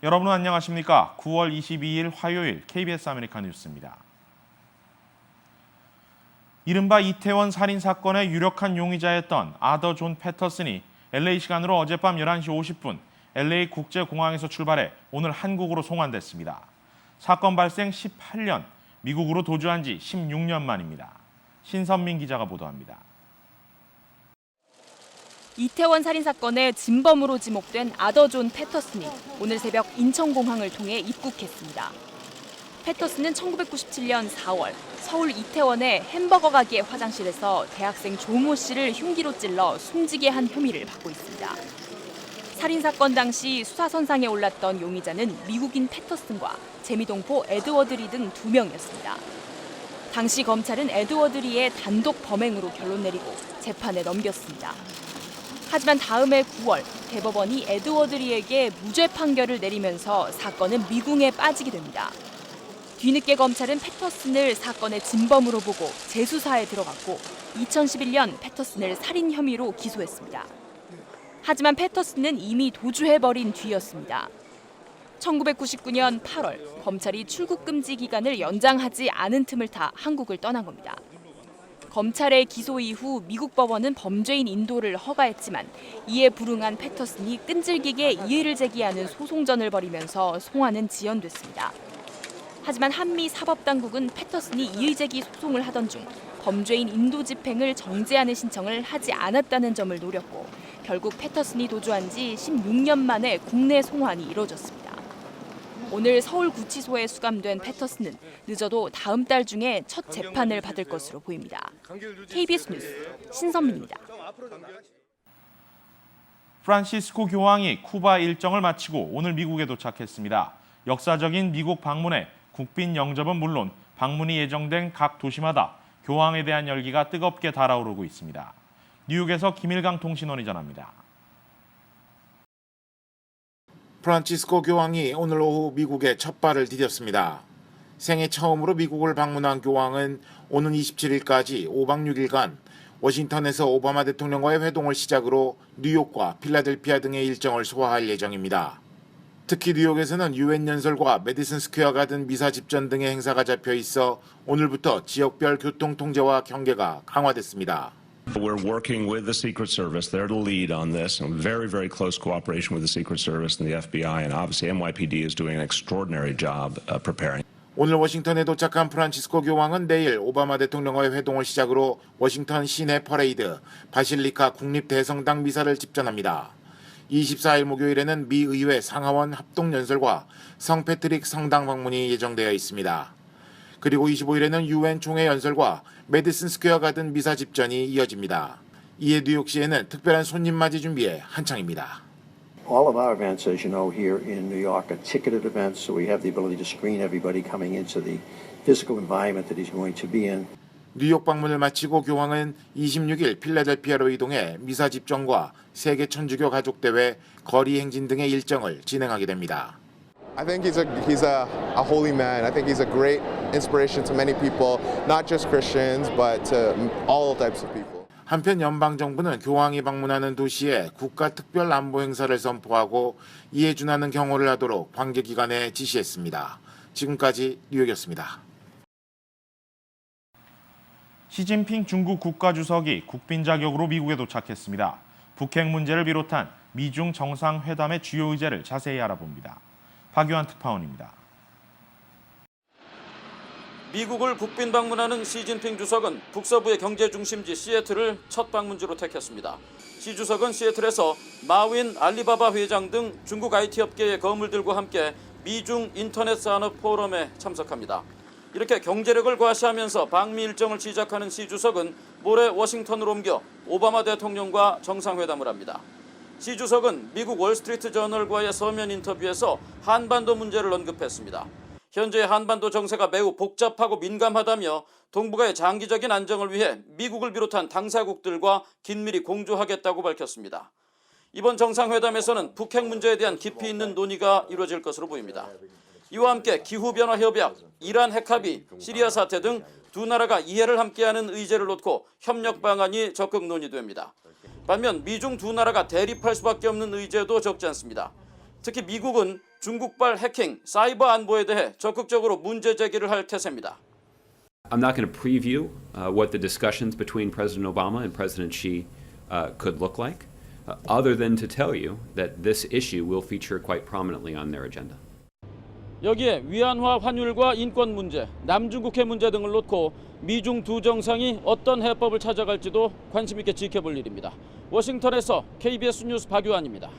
여러분 안녕하십니까? 9월 22일 화요일 KBS 아메리카 뉴스입니다. 이른바 이태원 살인 사건의 유력한 용의자였던 아더 존 패터슨이 LA 시간으로 어젯밤 11시 50분 LA 국제공항에서 출발해 오늘 한국으로 송환됐습니다. 사건 발생 18년, 미국으로 도주한 지 16년 만입니다. 신선민 기자가 보도합니다. 이태원 살인 사건의 진범으로 지목된 아더 존 패터슨이 오늘 새벽 인천공항을 통해 입국했습니다. 패터슨은 1997년 4월 서울 이태원의 햄버거 가게 화장실에서 대학생 조모 씨를 흉기로 찔러 숨지게 한 혐의를 받고 있습니다. 살인 사건 당시 수사선상에 올랐던 용의자는 미국인 패터슨과 재미동포 에드워드 리 등 2명이었습니다. 당시 검찰은 에드워드 리의 단독 범행으로 결론 내리고 재판에 넘겼습니다. 하지만 다음 해 9월 대법원이 에드워드 리에게 무죄 판결을 내리면서 사건은 미궁에 빠지게 됩니다. 뒤늦게 검찰은 패터슨을 사건의 진범으로 보고 재수사에 들어갔고 2011년 패터슨을 살인 혐의로 기소했습니다. 하지만 패터슨은 이미 도주해버린 뒤였습니다. 1999년 8월 검찰이 출국 금지 기간을 연장하지 않은 틈을 타 한국을 떠난 겁니다. 검찰의 기소 이후 미국 법원은 범죄인 인도를 허가했지만 이에 불응한 패터슨이 끈질기게 이의를 제기하는 소송전을 벌이면서 송환은 지연됐습니다. 하지만 한미 사법당국은 패터슨이 이의 제기 소송을 하던 중 범죄인 인도 집행을 정지하는 신청을 하지 않았다는 점을 노렸고 결국 패터슨이 도주한 지 16년 만에 국내 송환이 이뤄졌습니다. 오늘 서울구치소에 수감된 패터슨은 늦어도 다음 달 중에 첫 재판을 받을 것으로 보입니다. KBS 뉴스 신선민입니다. 프란시스코 교황이 쿠바 일정을 마치고 오늘 미국에 도착했습니다. 역사적인 미국 방문에 국빈 영접은 물론 방문이 예정된 각 도시마다 교황에 대한 열기가 뜨겁게 달아오르고 있습니다. 뉴욕에서 김일강 통신원이 전합니다. 프란치스코 교황이 오늘 오후 미국에 첫 발을 디뎠습니다. 생애 처음으로 미국을 방문한 교황은 오는 27일까지 5박 6일간 워싱턴에서 오바마 대통령과의 회동을 시작으로 뉴욕과 필라델피아 등의 일정을 소화할 예정입니다. 특히 뉴욕에서는 유엔 연설과 메디슨 스퀘어 가든 미사 집전 등의 행사가 잡혀 있어 오늘부터 지역별 교통 통제와 경계가 강화됐습니다. We're working with the Secret Service. They're the lead on this. Very, very close cooperation with the Secret Service and the FBI. And obviously NYPD is doing an extraordinary job preparing. 오늘 워싱턴에 도착한 프란치스코 교황은 내일 오바마 대통령과의 회동을 시작으로 워싱턴 시내 퍼레이드, 바실리카 국립대성당 미사를 집전합니다. 24일 목요일에는 미 의회 상하원 합동연설과 성패트릭 성당 방문이 예정되어 있습니다. 그리고 25일에는 유엔 총회 연설과 메디슨 스퀘어 가든 미사 집전이 이어집니다. 이에 뉴욕시에는 특별한 손님 맞이 준비에 한창입니다. All of our events, as you know, here in New York are ticketed events, so we have the ability to screen everybody coming into the physical environment that he's going to be in. 뉴욕 방문을 마치고 교황은 26일 필라델피아로 이동해 미사 집전과 세계 천주교 가족 대회, 거리 행진 등의 일정을 진행하게 됩니다. I think he's a holy man. I think he's a great inspiration to many people, not just Christians, but to all types of people. 한편 연방정부는 교황이 방문하는 도시에 국가 특별 안보 행사를 선포하고 이에 준하는 경호를 하도록 관계기관에 지시했습니다. 지금까지 뉴욕이었습니다. 시진핑 중국 국가주석이 국빈 자격으로 미국에 도착했습니다. 북핵 문제를 비롯한 미중 정상회담의 주요 의제를 자세히 알아봅니다. 박유한 특파원입니다. 미국을 국빈 방문하는 시진핑 주석은 북서부의 경제 중심지 시애틀을 첫 방문지로 택했습니다. 시 주석은 시애틀에서 마윈 알리바바 회장 등 중국 IT 업계의 거물들과 함께 미중 인터넷 산업 포럼에 참석합니다. 이렇게 경제력을 과시하면서 방미 일정을 시작하는 시 주석은 모레 워싱턴으로 옮겨 오바마 대통령과 정상회담을 합니다. 시 주석은 미국 월스트리트 저널과의 서면 인터뷰에서 한반도 문제를 언급했습니다. 현재 한반도 정세가 매우 복잡하고 민감하다며 동북아의 장기적인 안정을 위해 미국을 비롯한 당사국들과 긴밀히 공조하겠다고 밝혔습니다. 이번 정상회담에서는 북핵 문제에 대한 깊이 있는 논의가 이루어질 것으로 보입니다. 이와 함께 기후변화 협약, 이란 핵합의, 시리아 사태 등 두 나라가 이해를 함께하는 의제를 놓고 협력 방안이 적극 논의됩니다. 반면 미중 두 나라가 대립할 수밖에 없는 의제도 적지 않습니다. 특히 미국은 중국발 해킹, 사이버 안보에 대해 적극적으로 문제 제기를 할 태세입니다. I'm not going to preview what the discussions between President Obama and President Xi could look like, other than to tell you that this issue will feature quite prominently on their agenda. 여기에 위안화 환율과 인권 문제, 남중국해 문제 등을 놓고 미중 두 정상이 어떤 해법을 찾아갈지도 관심 있게 지켜볼 일입니다. 워싱턴에서 KBS 뉴스 박유한입니다.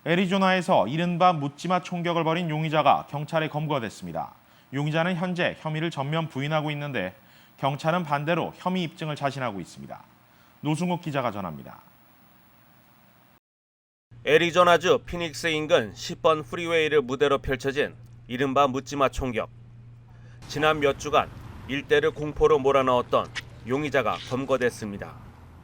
애리조나에서 이른바 묻지마 총격을 벌인 용의자가 경찰에 검거됐습니다. 용의자는 현재 혐의를 전면 부인하고 있는데 경찰은 반대로 혐의 입증을 자신하고 있습니다. 노승욱 기자가 전합니다. 애리조나주 피닉스 인근 10번 프리웨이를 무대로 펼쳐진 이른바 묻지마 총격. 지난 몇 주간 일대를 공포로 몰아넣었던 용의자가 검거됐습니다.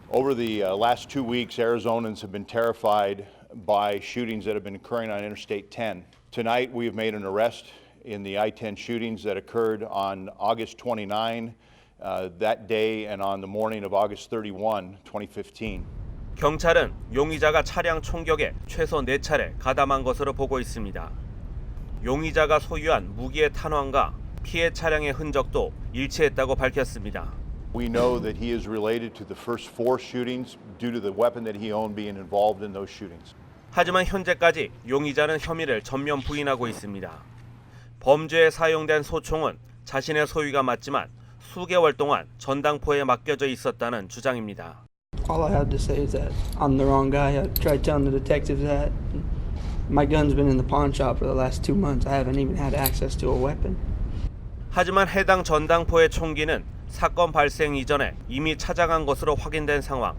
Over the last 2 weeks, Arizonans have been terrified by shootings that have been occurring on Interstate 10. Tonight, we have made an arrest in the I-10 shootings that occurred on August 29, that day, and on the morning of August 31, 2015. 경찰은 용의자가 차량 총격에 최소 4차례 가담한 것으로 보고 있습니다. 용의자가 소유한 무기의 탄환과 피해 차량의 흔적도 일치했다고 밝혔습니다. We know that he is related to the first 4 shootings due to the weapon that he owned being involved in those shootings. 하지만 현재까지 용의자는 혐의를 전면 부인하고 있습니다. 범죄에 사용된 소총은 자신의 소유가 맞지만 수개월 동안 전당포에 맡겨져 있었다는 주장입니다. All I have to say is that I'm the wrong guy. I tried telling the detectives that my gun's been in the pawn shop for the last 2 months. I haven't even had access to a weapon. 하지만 해당 전당포의 총기는 사건 발생 이전에 이미 찾아간 것으로 확인된 상황.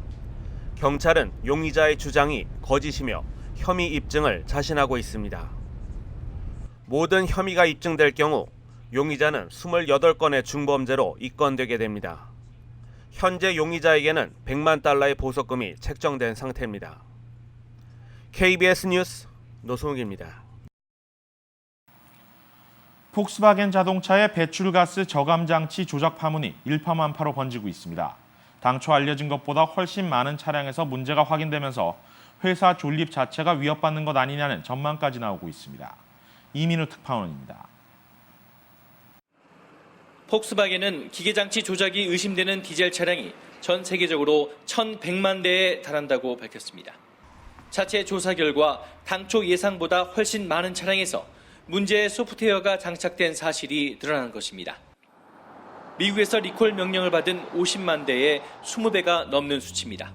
경찰은 용의자의 주장이 거짓이며 혐의 입증을 자신하고 있습니다. 모든 혐의가 입증될 경우 용의자는 28건의 중범죄로 입건되게 됩니다. 현재 용의자에게는 100만 달러의 보석금이 책정된 상태입니다. KBS 뉴스 노승욱입니다. 폭스바겐 자동차의 배출가스 저감 장치 조작 파문이 일파만파로 번지고 있습니다. 당초 알려진 것보다 훨씬 많은 차량에서 문제가 확인되면서 회사 존립 자체가 위협받는 것 아니냐는 전망까지 나오고 있습니다. 이민우 특파원입니다. 폭스바겐은 기계장치 조작이 의심되는 디젤 차량이 전 세계적으로 1,100만 대에 달한다고 밝혔습니다. 자체 조사 결과 당초 예상보다 훨씬 많은 차량에서 문제의 소프트웨어가 장착된 사실이 드러난 것입니다. 미국에서 리콜 명령을 받은 50만 대의 20배가 넘는 수치입니다.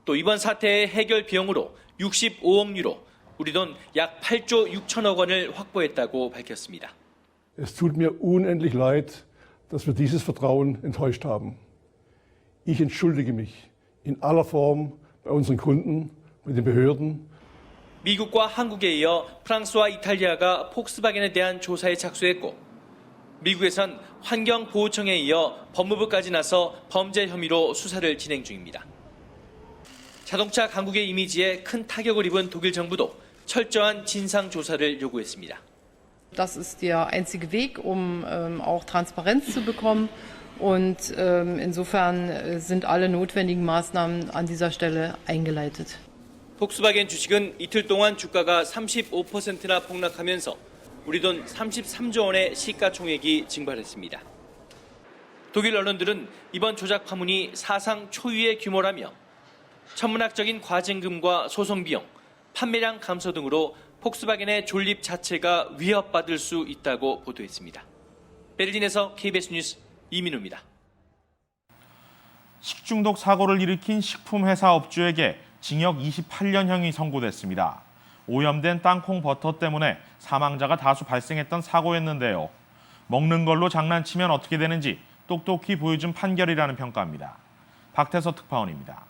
또 이번 사태의 해결 비용으로 65억 유로, 우리 돈 약 8조 6천억 원을 확보했다고 밝혔습니다. Es tut mir unendlich leid, dass wir dieses Vertrauen enttäuscht haben. Ich entschuldige mich in aller Form bei unseren Kunden, bei den Behörden. 미국과 한국에 이어 프랑스와 이탈리아가 폭스바겐에 대한 조사에 착수했고 미국에선 환경보호청에 이어 법무부까지 나서 범죄 혐의로 수사를 진행 중입니다. 자동차 강국의 이미지에 큰 타격을 입은 독일 정부도 철저한 진상 조사를 요구했습니다. Das ist der einzige Weg, auch Transparenz zu bekommen. Und insofern sind alle notwendigen Maßnahmen an dieser Stelle eingeleitet. 폭스바겐 주식은 이틀 동안 주가가 35%나 폭락하면서 우리 돈 33조 원의 시가총액이 증발했습니다. 독일 언론들은 이번 조작 파문이 사상 초유의 규모라며 천문학적인 과징금과 소송 비용, 판매량 감소 등으로 폭스바겐의 존립 자체가 위협받을 수 있다고 보도했습니다. 베를린에서 KBS 뉴스 이민우입니다. 식중독 사고를 일으킨 식품회사 업주에게 징역 28년형이 선고됐습니다. 오염된 땅콩 버터 때문에 사망자가 다수 발생했던 사고였는데요. 먹는 걸로 장난치면 어떻게 되는지 똑똑히 보여준 판결이라는 평가입니다. 박태서 특파원입니다.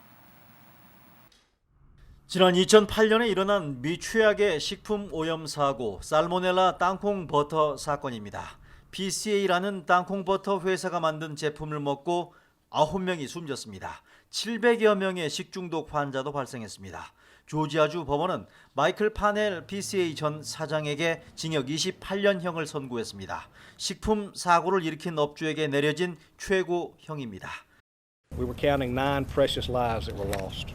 지난 2008년에 일어난 미 최악의 식품 오염 사고, 살모넬라 땅콩 버터 사건입니다. PCA라는 땅콩 버터 회사가 만든 제품을 먹고 9명이 숨졌습니다. 700여 명의 식중독 환자도 발생했습니다. 조지아주 법원은 마이클 파넬 PCA 전 사장에게 징역 28년형을 선고했습니다. 식품 사고를 일으킨 업주에게 내려진 최고형입니다. We were counting 9 precious lives that were lost.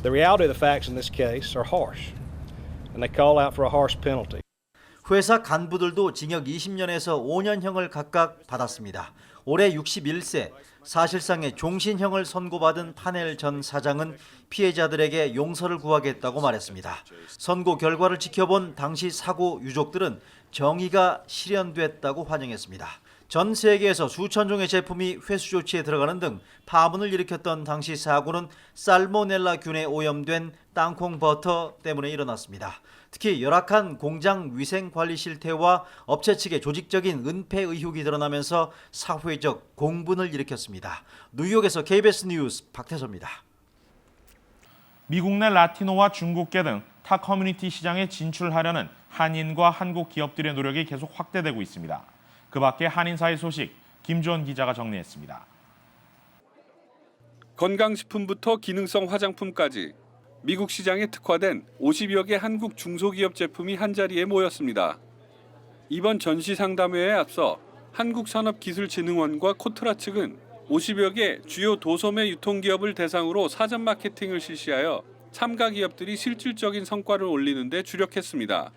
The reality of the facts in this case are harsh, and they call out for a harsh penalty. 회사 간부들도 징역 20년에서 5년형을 각각 받았습니다. 올해 61세, 사실상의 종신형을 선고받은 파넬 전 사장은 피해자들에게 용서를 구하겠다고 말했습니다. 선고 결과를 지켜본 당시 사고 유족들은 정의가 실현됐다고 환영했습니다. 전 세계에서 수천 종의 제품이 회수 조치에 들어가는 등 파문을 일으켰던 당시 사고는 살모넬라균에 오염된 땅콩 버터 때문에 일어났습니다. 특히 열악한 공장 위생 관리 실태와 업체 측의 조직적인 은폐 의혹이 드러나면서 사회적 공분을 일으켰습니다. 뉴욕에서 KBS 뉴스 박태서입니다. 미국 내 라티노와 중국계 등 타 커뮤니티 시장에 진출하려는 한인과 한국 기업들의 노력이 계속 확대되고 있습니다. 그 밖에 한인사의 소식 김주원 기자가 정리했습니다. 건강식품부터 기능성 화장품까지 미국 시장에 특화된 50여 개 한국 중소기업 제품이 한자리에 모였습니다. 이번 전시 상담회에 앞서 한국산업기술진흥원과 코트라 측은 50여 개 주요 도소매 유통기업을 대상으로 사전 마케팅을 실시하여 참가 기업들이 실질적인 성과를 올리는 데 주력했습니다.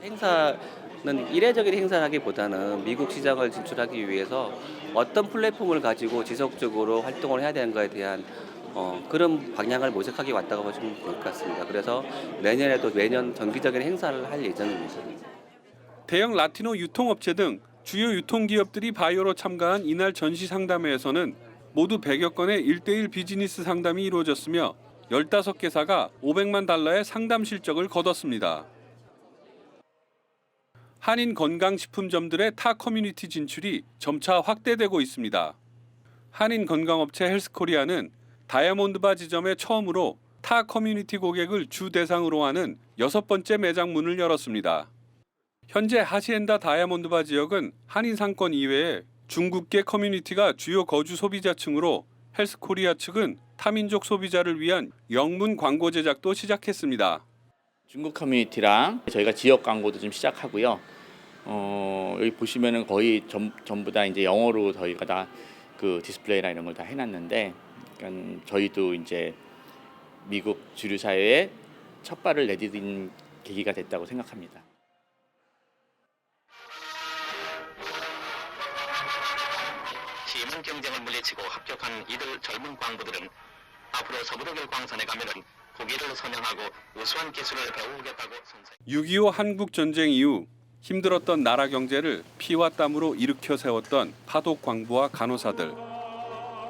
행사는 이례적인 행사라기보다는 미국 시장을 진출하기 위해서 어떤 플랫폼을 가지고 지속적으로 활동을 해야 되는 것에 대한 그런 방향을 모색하기 왔다고 보시면 될 것 같습니다. 그래서 내년에도 매년 정기적인 행사를 할 예정입니다. 대형 라티노 유통업체 등 주요 유통기업들이 바이오로 참가한 이날 전시 상담회에서는 모두 100여 건의 1:1 비즈니스 상담이 이루어졌으며 15개사가 $500만 달러의 상담 실적을 거뒀습니다. 한인 건강식품점들의 타 커뮤니티 진출이 점차 확대되고 있습니다. 한인 건강업체 헬스코리아는 다이아몬드바 지점에 처음으로 타 커뮤니티 고객을 주 대상으로 하는 6번째 매장 문을 열었습니다. 현재 하시엔다 다이아몬드바 지역은 한인 상권 이외에 중국계 커뮤니티가 주요 거주 소비자층으로 헬스코리아 측은 타민족 소비자를 위한 영문 광고 제작도 시작했습니다. 중국 커뮤니티랑 저희가 지역 광고도 좀 시작하고요. 여기 보시면은 거의 전부 다 이제 영어로 저희가 다 그 디스플레이나 이런 걸 다 해놨는데, 그러니까 저희도 이제 미국 주류 사회에 첫 발을 내디딘 계기가 됐다고 생각합니다. 심한 경쟁을 물리치고 합격한 이들 젊은 광부들은 앞으로 서부덕일 광산에 가면은 고기를 선양하고 우수한 기술을 배우겠다고 선서. 6.25 한국 전쟁 이후 힘들었던 나라 경제를 피와 땀으로 일으켜 세웠던 파독 광부와 간호사들.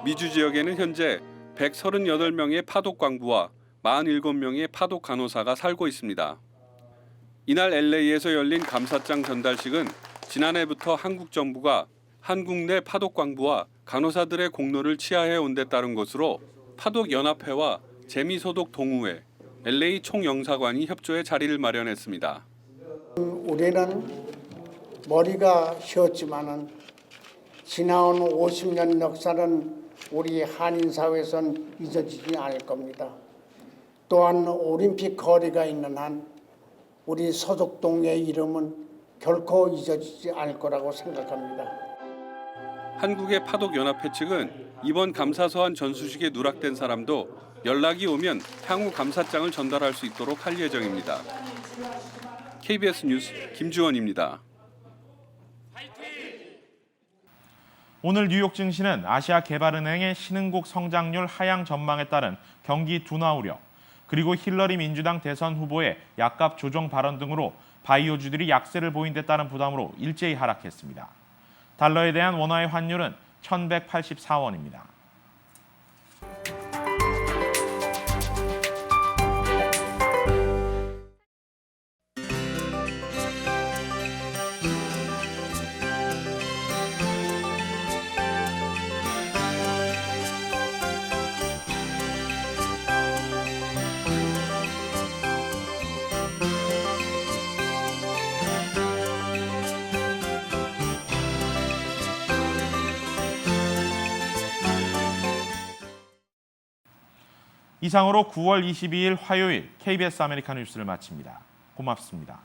미주 지역에는 현재 138명의 파독 광부와 47명의 파독 간호사가 살고 있습니다. 이날 LA에서 열린 감사장 전달식은 지난해부터 한국 정부가 한국 내 파독 광부와 간호사들의 공로를 치하해 온 데 따른 것으로 파독연합회와 재미소독 동호회, LA 총영사관이 협조해 자리를 마련했습니다. 우리는 머리가 휘었지만은 지나온 50년 역사는 우리 한인 사회에선 잊어지지 않을 겁니다. 또한 올림픽 거리가 있는 한 우리 서독동의 이름은 결코 잊어지지 않을 거라고 생각합니다. 한국의 파독연합회 측은 이번 감사서한 전수식에 누락된 사람도 연락이 오면 향후 감사장을 전달할 수 있도록 할 예정입니다. KBS 뉴스 김주원입니다. 오늘 뉴욕 증시는 아시아개발은행의 신흥국 성장률 하향 전망에 따른 경기 둔화 우려, 그리고 힐러리 민주당 대선 후보의 약값 조정 발언 등으로 바이오주들이 약세를 보인 데 따른 부담으로 일제히 하락했습니다. 달러에 대한 원화의 환율은 1,184원입니다. 이상으로 9월 22일 화요일 KBS 아메리카 뉴스를 마칩니다. 고맙습니다.